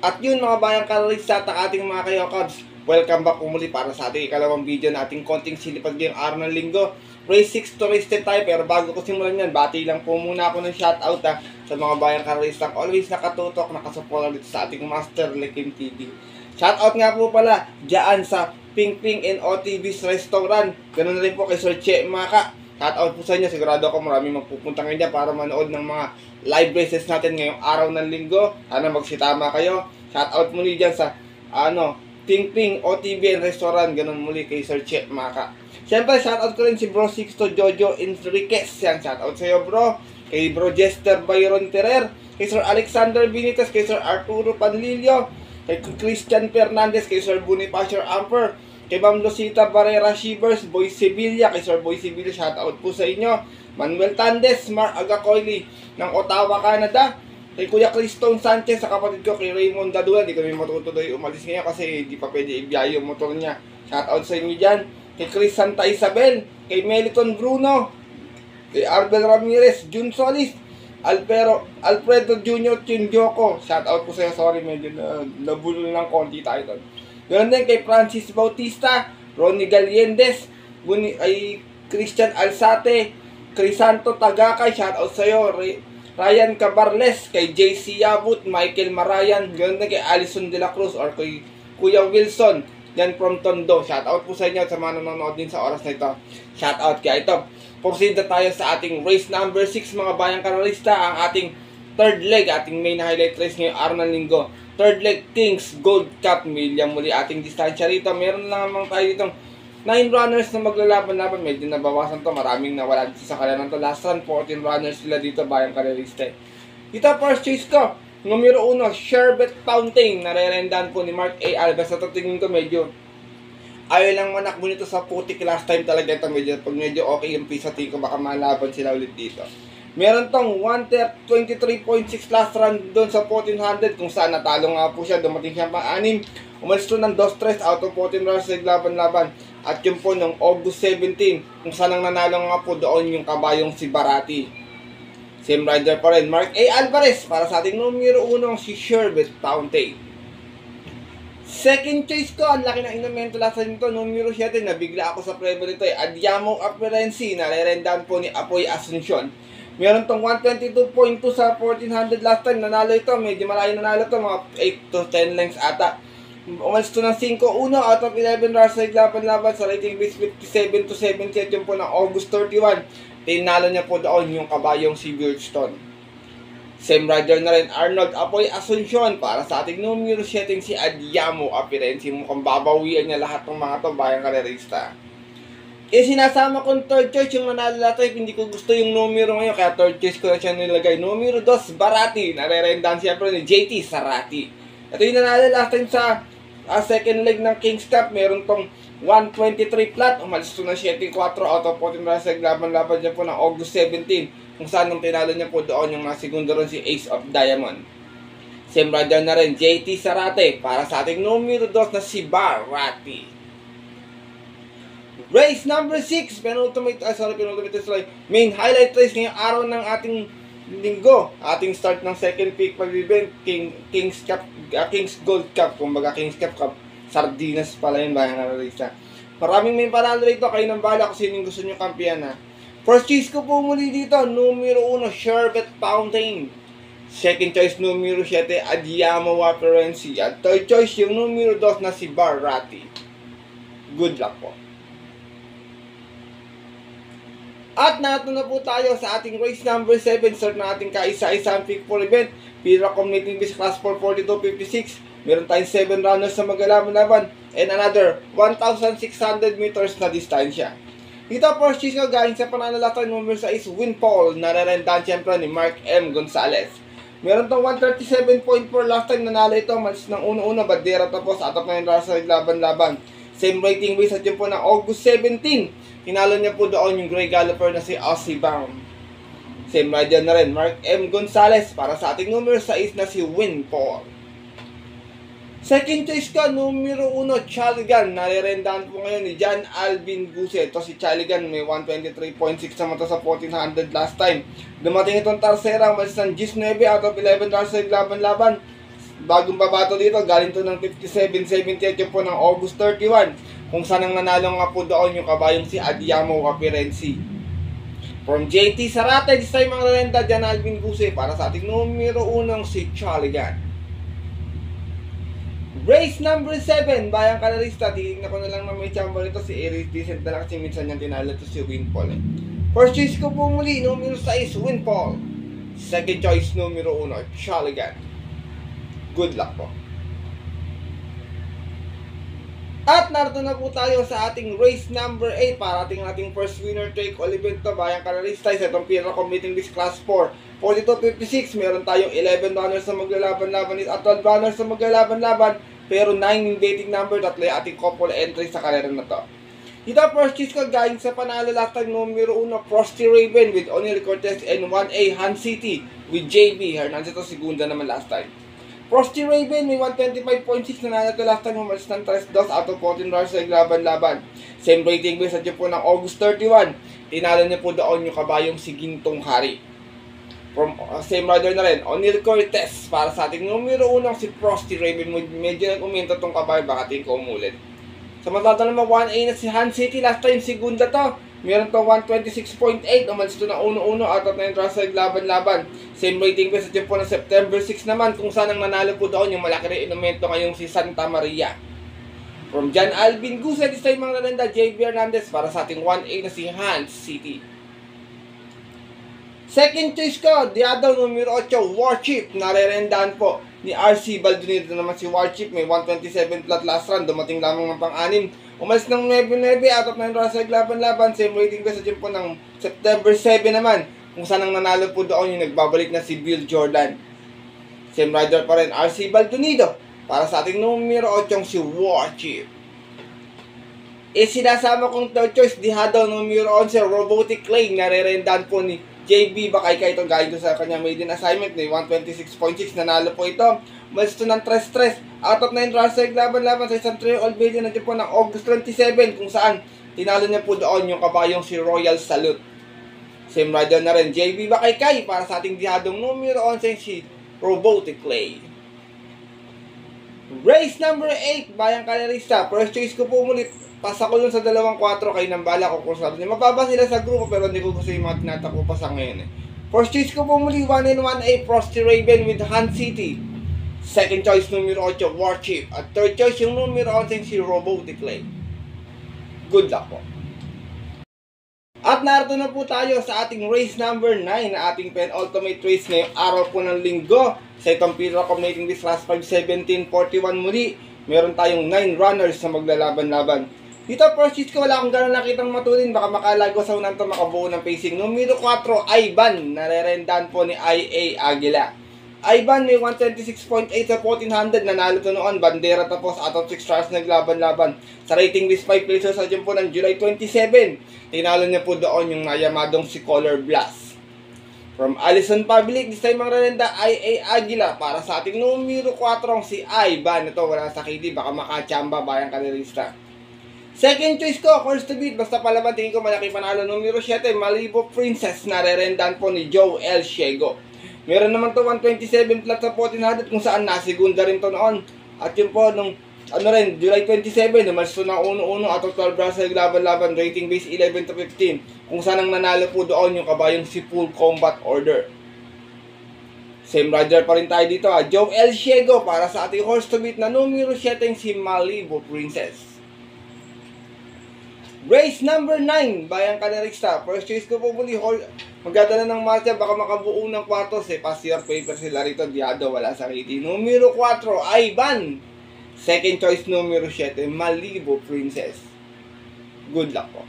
At yun mga bayang karalista at ating mga kayokabs, welcome back umuli para sa ating ikalawang video na ating konting silipag ngayong araw ng linggo. Race 6 to race 10 tayo, pero bago ko simulan yan, bati lang po muna ako ng shoutout sa mga bayang karalista always nakatutok, nakasupport dito sa ating Master Lekim TV. Shoutout nga po pala dyan sa Ping Ping and OTV's Restaurant. Ganun na rin po kay Sir Che Maka. Shoutout po sa inyo, sigurado ako maraming magpupunta ngayon dyan para manood ng mga live races natin ngayong araw ng linggo. Sana magsitama kayo. Shoutout muli dyan sa Ping Ping OTV and Restaurant. Ganun muli kay Sir Che Maka. Siyempre, shoutout ko rin si Bro Sixto Jojo Enriquez. Yan, shoutout sa iyo bro. Kay Bro Jester Byron Terrer. Kay Sir Alexander Benitez. Kay Sir Arturo Panlilio. Kay Christian Fernandez. Kay Sir Bonifacio Amper. Kay Ma'am Lucita Barrera Shivers. Boy Sevilla. Kay Sir Boy Sevilla, shoutout po sa inyo. Manuel Tandes, Mar Agacoily ng Ottawa, Canada. Kay Kuya Cristone Sanchez, sa kapatid ko kay Raymond Dadula. Hindi kami matutuloy umalis ngayon kasi hindi pa pwede ibiyahe yung motor niya. Shoutout sa inyo dyan. Kay Chris Santa Isabel, kay Meliton Bruno, kay Arbel Ramirez, Jun Solis, Alfredo Jr. Chinjoko. Shoutout po sa iyo. Sorry, medyo nabulol ng konti tayo doon. Ganoon din kay Francis Bautista, Ronnie Galiendes, ay Christian Alsate, Crisanto Tagakay, shoutout sa iyo. Ryan Cabarles, kay JC Yabut, Michael Marayan, ganoon din kay Alison De La Cruz or kay Kuya Wilson, yan from Tondo. Shoutout po sa inyo sa mga nanonood din sa oras na ito. Shoutout kaya ito. Proceed na tayo sa ating race number 6 mga bayang karalista, ang ating third leg, ating main highlight race ngayong araw ng linggo. Third leg, Kings Gold Cup. Milyang muli ating distansya rito. Meron lang naman tayo ditong 9 runners na maglalaban-laban. Medyo nabawasan to. Maraming nawala dito sa kalanan to. Last run, 14 runners sila dito bayang karalista. Dito first chase ko. Numero 1, Sherbet Fountain. Narerendahan po ni Mark A. Alves. Sa tingin ko medyo ayaw lang manakbo nito sa putik last time talaga ito. Pag medyo okay yung pisa, tingin ko baka malaban sila ulit dito. Meron tong 123.6 last run doon sa 1400 kung saan natalo nga po siya. Dumating siya pang-anim. Umalis to ng 2-3 out of 14 runs sa laban-laban. At yun po nung August 17 kung saan ang nanalo nga po doon yung kabayong si Barati. Same rider pa rin, Mark A. Alvarez. Para sa ating numero 1 si Sherbet Fountain. Second choice ko, ang laki ng inumento last time nito, numero 7. Nabigla ako sa preview nito Adiamo Apperency. Narerendahan po ni Apoy Asuncion. Meron tong 122.2 sa 1400 last time. Nanalo ito. Medyo malayo nanalo ito. Mga 8 to 10 lengths ata. Umalis ito ng 5-1 out of 11 runs sa laban-laban sa rating base 57 to 78 yung po ng August 31. Tinalo niya po doon yung kabayong si Birchton. Same rider na rin, Arnold Apoy Asuncion. Para sa ating numero 7 si Adiamo Apperency. Mukhang babawian niya lahat ng mga to bayang karerista. Sinasama kong third choice yung nanalo lahat. Hindi ko gusto yung numero ngayon, kaya third choice ko na siya nilagay. Numero 2, Barati. Narerendahan siyempre ni JT Sarati. Ito yung nanalo last time sa second leg ng Kings Cup. Meron tong 123 flat. Umalis ito ng 7-4 out of 14 runs sa laban-laban niya po ng August 17. Kung saan nung tinalo niya po doon yung mga segundo ron si Ace of Diamond. Same rider na rin, JT Sarate. Para sa ating numero 2 na si Barati. Race number 6, penultimate slide. Main highlight race ngayong araw ng ating linggo. Ating start ng second peak pag-event, Kings Cup, Kings Gold Cup. Kumbaga Kings Cup, Sardinas pala yun bayang karalista. Maraming may panalo rito, kayo nang bala kung sino gusto nyo kampiyan ha. First choice ko po muli dito, numero 1, Sherbet Fountain. Second choice, numero 7, Adiamo Apperency. At third choice, yung numero 2 na si Barati. Good luck po. At nato na po tayo sa ating race number 7. Start na ating kaisa-isang pick for event. Pira Community Base Class 442.56. Meron tayong 7 runners na magalaban-laban. And another 1,600 meters na distansya. Dito first choice ko galing sa pananalatan number 6, Winfall. Nararendahan siyempre ni Mark M. Gonzalez. Meron tong 137.4 last time nanalo ito. Malis ng uno-uno, Badera tapos atap na yung runners sa laban-laban. Same rating base at yun po ng August 17. Tinalo niya po doon yung Grey Galloper na si Aussie Bound. Same rider na rin, Mark M. Gonzalez. Para sa ating numero 6 na si Winfall. Second choice ka, numero 1, Chaligan. Narirendahan po ngayon ni John Alvin Guse. Ito si Chaligan, may 123.6 naman ito sa 1400 last time. Dumating itong Tarsera, malis ng 19 out of 11 runs sa laban-laban. bagong babato dito, galing to ng 57.78 yung po ng August 31, kung saan ang nanalo nga po doon yung kabayong si Adiamo Capirensi. From JT Sarate, this time ang renta dyan Alvin Guse para sa ating numero 1 si Charlie Gunn. Race number 7, bayang kalarista, titignan ko na lang na may chamber ito, si Aries Decent na lang kasi minsan niyang tinalo to si Winfall. First choice ko po muli, numero 6, Winfall. Second choice, numero 1, Charlie Gunn. Good luck po. At narito na po tayo sa ating race number 8 para ating first winner take all event to, bayang kalarista. Sa itong Pira Committing this class 4, 42.56, meron tayong 11 runners na maglalaban-laban at 12 runners na maglalaban-laban, pero 9 yung dating number, tatlo yung ating couple entry sa karera na to. Dito first choice ko galing sa panalo last time, numero 1, Frosty Raven with O'Neal Cortez and 1A Han City with JB Hernandez. Ito segunda naman last time. Frosty Raven may 125.6 na nanalo last time, umalis ng 3-2 out of 14 runners sa laban-laban. Same rating base at yun po ng August 31. Tinalo niya po doon yung kabayong si Gintong Hari. From same rider na rin, O'Neal Cortez para sa ating numero 1 si Frosty Raven. Medyo nag-uminto tong kabayo, baka tingin ko umulit. Samantala naman 1A na si Han City, last time segunda to. Meron to 126.8, umalis to na 1-1 out of 9 runs sa laban-laban. Same rating base at yun po ng September 6 naman, kung saan ang nanalo po doon yung malaki rin inumento ngayong si Santa Maria. From John Alvin Guse, this time ang nananda, JB Hernandez para sa ating 1A na si Han City. Second choice ko, Diadaw numero 8, Warchip, narerendaan po ni RC Baldonado naman si Warchip, may 127 flat last run, dumating lamang ng pang-6. Umalis ng 9-9 out of 9 runs sa laban-laban, same rating ko sa dyan po ng September 7 naman, kung saan ang nanalo po doon yung nagbabalik na si Bill Jordan. Same rider pa rin, RC Baldonado, para sa ating numero 8 si Warchip. Sinasama kong third choice, Diadaw numero 11, Robotic Lane, narerendaan po ni JB Bakayka. Ito galing sa kanya maiden assignment, may 126.6, nanalo po ito. Malis ito ng 3-3 out of 9 runs sa laban-laban sa isang 3-all maiden na po ng August 27, kung saan tinalo niya po doon yung kabayong si Royal Salute. Same rider na rin, JB Bakayka para sa ating dihadong numero 11 si Robotic Clay. Race number 8, bayang kalarista, first choice ko po muli. Pasa ko dun sa 2-4, kayo nang bala ko kung sabi niya. Mababa sila sa grupo pero hindi ko gusto yung mga tinatakbo pa sa ngayon. First choice ko po muli, 1-1A, Frosty Raven with Han City. Second choice, numero 8, Warchip. At third choice, yung numero 11, si Robotic Lane. Good luck po. At narito na po tayo sa ating race number 9 na ating penultimate race ngayong araw po ng linggo. Sa itong Pira Committing this last 5-17-41 muli, meron tayong 9 runners na maglalaban-laban. Dito, first choice ko, wala akong gano'n nakitang matulin. Baka makalago sa unang to makabuo ng pacing. Numero 4, Ivan. Narerendaan po ni IA Aguila. Ivan may 126.8 sa 1400. Nanalo to noon. Bandera tapos out of 6 stars naglaban-laban. Sa rating list 5 places sa dyan po ng July 27. Tinalo niya po doon yung nayamadong si Color Blast. From Allison Public, this time ang rerenda, IA Aguila. Para sa ating numero 4, si Ivan. Ito, wala sa KD. Baka makachamba bayang kanilista. Second choice ko, course to beat. Basta palaban, tingin ko malaki panalo. Numero 7, Malibu Princess. Narerendaan po ni Joe L. Shego. Meron naman to 127 flat sa 1400 kung saan nasigunda rin to noon. At yun po, nung July 27, namas to na 1-1 out of 12 runs sa laban-laban. Rating base 11-15. Kung saan ang nanalo po doon yung kabayong si Full Combat Order. Same rider pa rin tayo dito. Joe L. Shego para sa ating horse to beat na numero 7, si Malibu Princess. Race number 9, bayang kalarista. First choice ko po muli, magdadala ng master, baka makabuo ng kwartos pass your paper sila rito, Diado, wala sa rating. Numero 4, Ivan. Second choice, numero 7, Malibu Princess. Good luck po.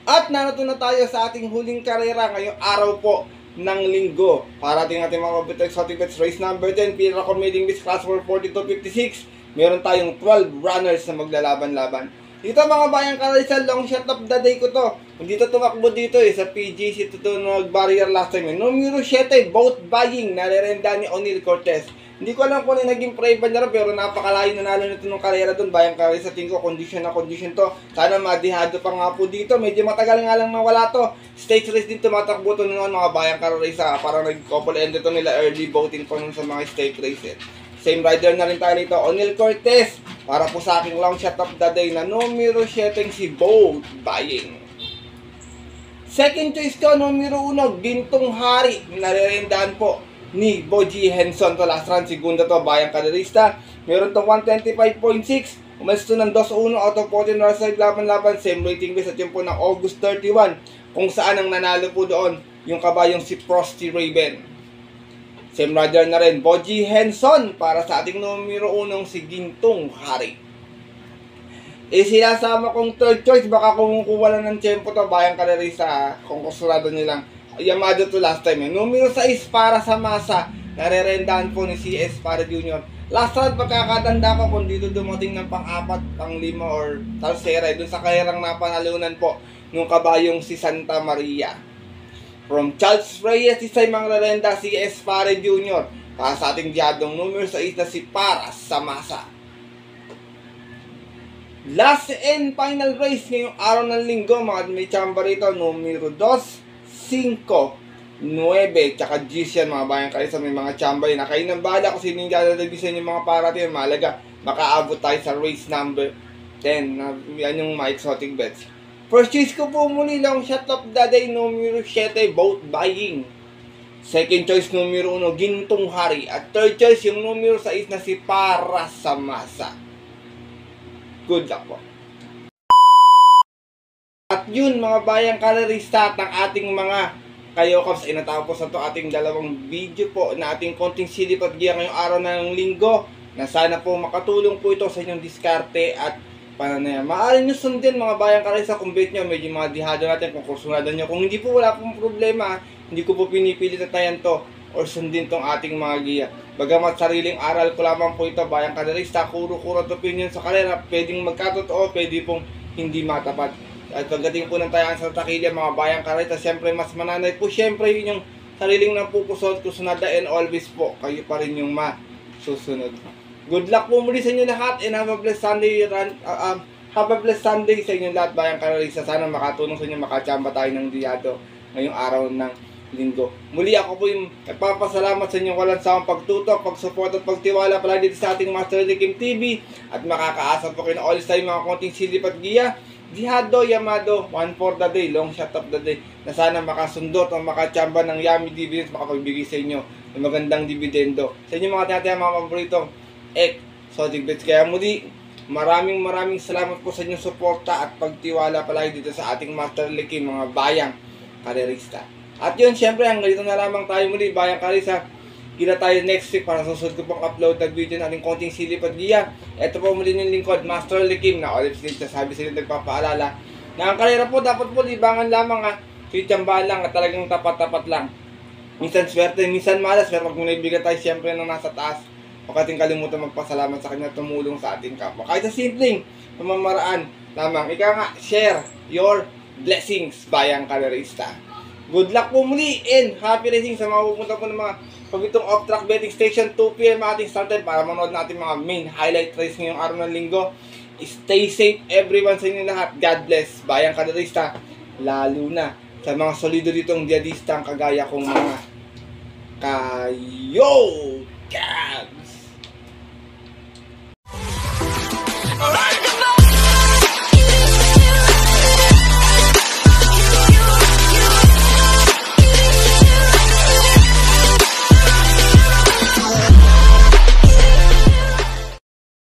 At narito na tayo sa ating huling karera ngayong araw po ng linggo. Para ating mga competitive exotic bets, race number 10, Pira Committing this class for 42.56. Meron tayong 12 runners na maglalaban-laban. Dito mga bayang kalarista, long shot of the day ko to. Hindi to tumakbo dito sa PGC to nag-barrier last time. Numero 7, Boat Buying, narerenda ni O'Neal Cortez. Hindi ko alam kung ano naging private niya pero napakalayo nanalo nito ng karera doon. Bayang Carrera sa tingin ko, condition na condition to. Sana madihado pa nga po dito. Medyo matagal nga lang nawala to. Stage race din tumatakbo to noon mga Bayang Carrera. Parang nag-couple end ito nila early voting pa nun sa mga stage races. Same rider na rin tayo nito, O'Neal Cortez. Para po sa aking long shot of the day na numero 7 si Boat Buying. Second choice ko, numero 1, Gintong Hari. Nare-rendahan po ni Boji Henson to last run. Segunda to, Bayang Carrerista. Meron tong 125.6. Umalis to ng 2-1 out of 14 runs sa laban-laban. Same rating base at yun po ng August 31. Kung saan ang nanalo po doon yung kabayong si Frosty Raven. Same rider na rin, Boji Henson para sa ating numero 1 si Gintong Hari. Sinasama kong third choice, baka kumukuha lang ng tempo to, Bayang Carrerista kung kusurado nilang Yamado to last time. Numero 6 para sa masa, nare-rendahan po ni CS para Junior. Last round pagkakatanda ko kung dito dumating ng pang-4, pang-5 or talsera, dun sa kayarang napanalunan po nung kabayong si Santa Maria. From Charles Reyes, isa'y mangrarenda si S. Pare Jr. Para sa ating diyadong numero 6 na si Para sa Masa. Last and final race ngayong araw ng linggo, mga may chamba rito, numero 2, 5, 9, tsaka G's yan mga Bayang Carrera. May mga chamba yun. Kayo nang bahala kung sino yung dadalagisan yung mga parating. Mahalaga, makaabot tayo sa race number 10. Yan yung mga exotic bets. First choice ko po muli long shot of the day, numero 7, Boat Buying. Second choice, numero 1, Gintong Hari. At third choice, yung numero 6 na si Para sa Masa. Good luck po. At yun mga Bayang Carrerista at ang ating mga kayokaps ay natapos na to ating dalawang video po na ating konting silip at giya ngayong araw ng linggo. Na sana po makatulong po ito sa inyong diskarte at pananaya. Maaari nyo sundin mga Bayang Carrerista kung bet nyo, medyo mga dihado natin kung kursunadan nyo. Kung hindi po wala pong problema, hindi ko po pinipilit na tayan to or sundin tong ating mga giya. Bagamat sariling aral ko lamang po ito, Bayang Carrerista, kuro-kuro opinion sa karera, pwedeng magkatotoo, pwede pong hindi matapat. At pagdating po ng tayaan sa takilya mga Bayang Carrerista, siyempre mas mananay po, siyempre yun yung sariling napupusot, kusunada and always po, kayo pa rin yung masusunod. Good luck po muli sa inyo lahat and have a blessed Sunday, have a blessed Sunday sa inyo lahat Bayang Carrerista. Sana makatulong sa inyo, makachamba tayo ng diyado ngayong araw ng linggo. Muli ako po yung nagpapasalamat sa inyong walang sawang pagtutok, pagsupport at pagtiwala pala dito sa ating Master Likim TV at makakaasa po kayo na always tayo mga konting silip at giya. Dihado, Yamado, 1 for the day, long shot of the day, na sana makasundot o makachamba ng yummy dividends, makapagbigay sa inyo ng magandang dividendo. Sa inyo mga tinataya mga paboritong exotic bets. Kaya muli, maraming salamat po sa inyong suporta at pagtiwala palagi dito sa ating Master Likim, mga Bayang Carrerista. At yun, syempre, hanggang dito na lamang tayo muli, Bayang Carrerista. Kita tayo next week para susunod ko pong upload na video na ating konting silip at giya. Ito po muli yung lingkod, Master Likim, na always sabi sa inyo nagpapaalala na ang karera po dapat po libangan lamang tiyambahan lang at talagang tapat-tapat lang. Minsan swerte, minsan malas, pero pag munaibigan tayo siyempre nang nasa taas, huwag ating kalimutan magpasalamat sa kanya tumulong sa ating kapwa. Kahit sa simpleng pamamaraan lamang, ika nga, share your blessings, Bayang Carrerista. Good luck po muli and happy racing sa mga pupunta po ng mga pagitong off-track betting station. 2 PM ating start time para manood natin mga main highlight race ngayong araw ng linggo. Stay safe everyone sa inyo lahat. God bless, Bayang Carrerista. Lalo na sa mga solido ditong diadistang kagaya kong mga kayo. God